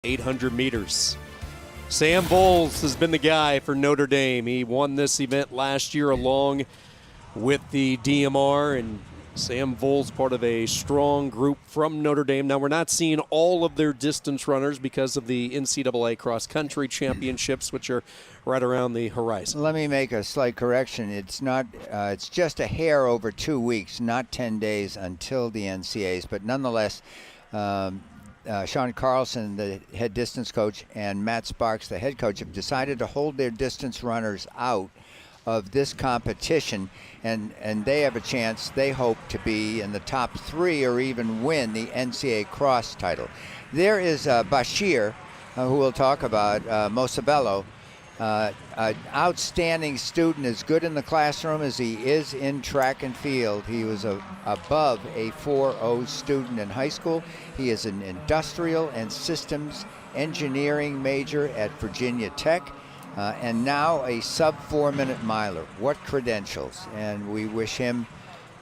800 meters. Sam VOELZ has been the guy for Notre Dame. He won this event last year along with the DMR, and Sam VOELZ part of a strong group from Notre Dame. Now, we're not seeing all of their distance runners because of the NCAA cross-country championships, which are right around the horizon. Let me make a slight correction. It's not. It's just a hair over 2 weeks, not 10 days until the NCAAs. But nonetheless, Sean Carlson, the head distance coach, and Matt Sparks, the head coach, have decided to hold their distance runners out of this competition, and they have a chance, they hope, to be in the top 3 or even win the NCAA cross title. There is Bashir, who we'll talk about, MOSAVEL-LO, an outstanding student, as good in the classroom as he is in track and field. He was above a 4.0 student in high school. He is an industrial and systems engineering major at Virginia Tech. And now a sub-4-minute miler. What credentials? And we wish him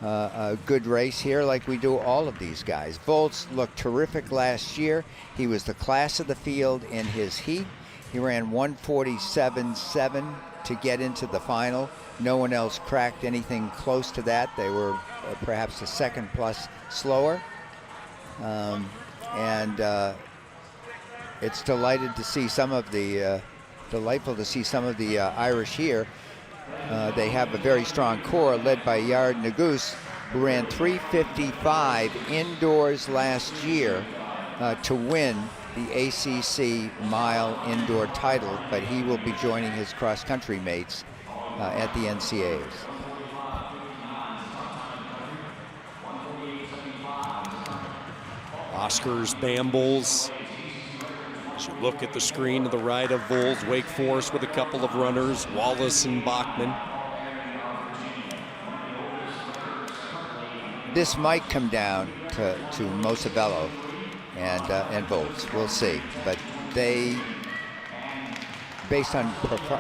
a good race here, like we do all of these guys. VOELZ looked terrific last year. He was the class of the field in his heat. He ran 1:47.7 to get into the final. No one else cracked anything close to that. They were perhaps a second plus slower. It's delightful to see some of the Irish here. They have a very strong core led by Yard Nagus, who ran 3:55 indoors last year to win the ACC mile indoor title, but he will be joining his cross-country mates at the NCAAs. Oskars BAMBALS. As you look at the screen to the right of VOELZ, Wake Forest with a couple of runners, Wallis and Bachmann. This might come down to MOSAVEL-LO and VOELZ. We'll see. But they, based on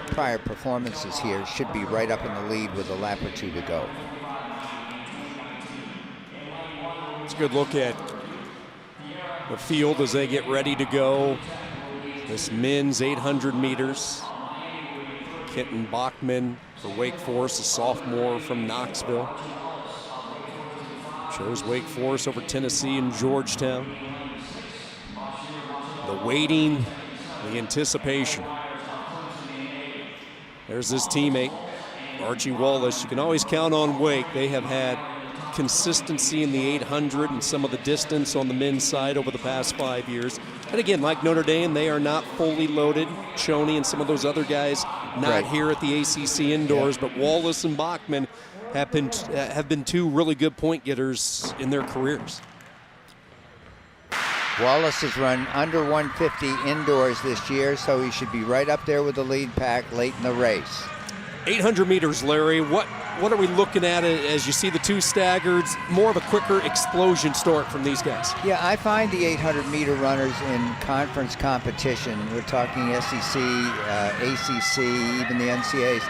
prior performances here, should be right up in the lead with a lap or 2 to go. It's a good look at the field as they get ready to go. This men's 800 meters. Kenton BACHMANN for Wake Forest, a sophomore from Knoxville. Chose Wake Forest over Tennessee and Georgetown. The waiting, the anticipation. There's his teammate, Archie WALLIS. You can always count on Wake. They have had consistency in the 800 and some of the distance on the men's side over the past 5 years. And again, like Notre Dame, they are not fully loaded. Choney and some of those other guys not here at the ACC indoors, but Wallis and Bachmann have been 2 really good point getters in their careers. Wallis has run under 150 indoors this year, so he should be right up there with the lead pack late in the race. 800 meters, Larry. What are we looking at as you see the 2 staggards? More of a quicker explosion start from these guys. Yeah, I find the 800-meter runners in conference competition, we're talking SEC, ACC, even the NCAAs,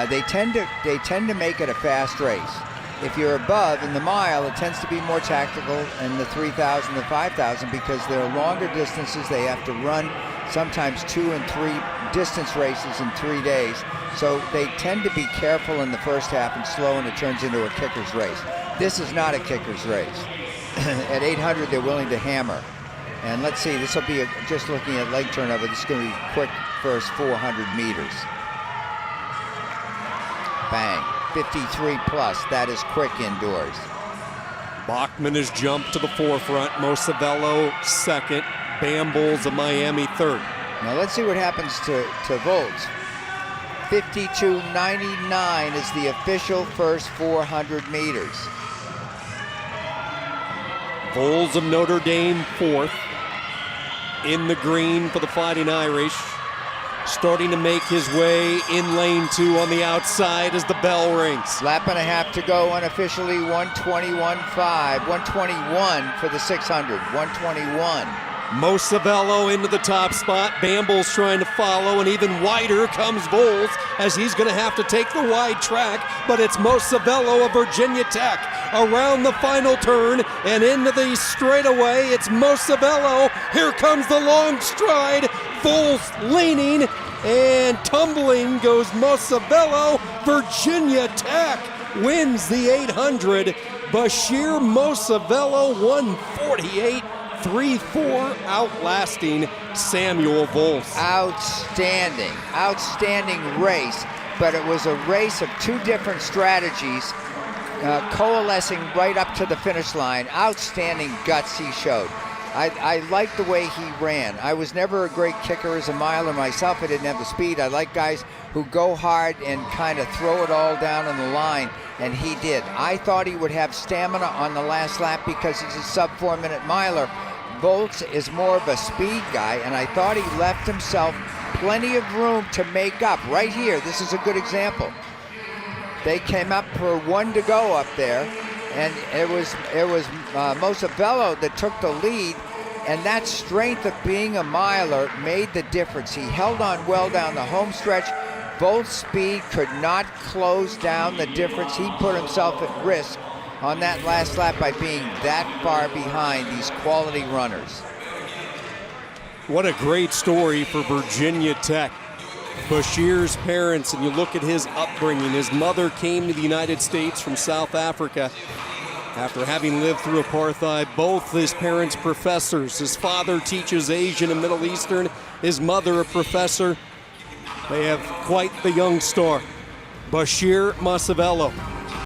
they tend to make it a fast race. If you're above in the mile, it tends to be more tactical in the 3,000 to 5,000 because there are longer distances. They have to run sometimes 2 and 3 distance races in 3 days. So they tend to be careful in the first half and slow, and it turns into a kicker's race. This is not a kicker's race. At 800, they're willing to hammer. And let's see, this will be, just looking at leg turnover, this is going to be quick first 400 meters. Bang. 53 plus, that is quick indoors. Bachmann has jumped to the forefront, MOSAVEL-LO second, BAMBALS of Miami third. Now let's see what happens to VOELZ. 52.99 is the official first 400 meters. VOELZ of Notre Dame fourth, in the green for the Fighting Irish. Starting to make his way in lane 2 on the outside as the bell rings. Lap and a half to go unofficially, 121.5. 121 for the 600, 121. MOSAVEL-LO into the top spot. Bambal's trying to follow, and even wider comes VOELZ as he's going to have to take the wide track. But it's MOSAVEL-LO of Virginia Tech around the final turn and into the straightaway. It's MOSAVEL-LO. Here comes the long stride. VOELZ leaning and tumbling goes MOSAVEL-LO. Virginia Tech wins the 800. Bashir MOSAVEL-LO 148.34, outlasting Samuel VOELZ. Outstanding race, but it was a race of two different strategies coalescing right up to the finish line. Outstanding guts he showed. I liked the way he ran. I was never a great kicker as a miler myself. I didn't have the speed. I like guys who go hard and kind of throw it all down on the line, and he did. I thought he would have stamina on the last lap because he's a sub 4-minute miler. VOELZ is more of a speed guy, and I thought he left himself plenty of room to make up. Right here, this is a good example. They came up for one to go up there, and it was MOSAVEL-LO that took the lead, and that strength of being a miler made the difference. He held on well down the home stretch. VOELZ's speed could not close down the difference. He put himself at risk on that last lap by being that far behind these quality runners. What a great story for Virginia Tech. Bashir's parents, and you look at his upbringing. His mother came to the United States from South Africa after having lived through apartheid. Both his parents professors. His father teaches Asian and Middle Eastern. His mother a professor. They have quite the young star. Bashir MOSAVEL-LO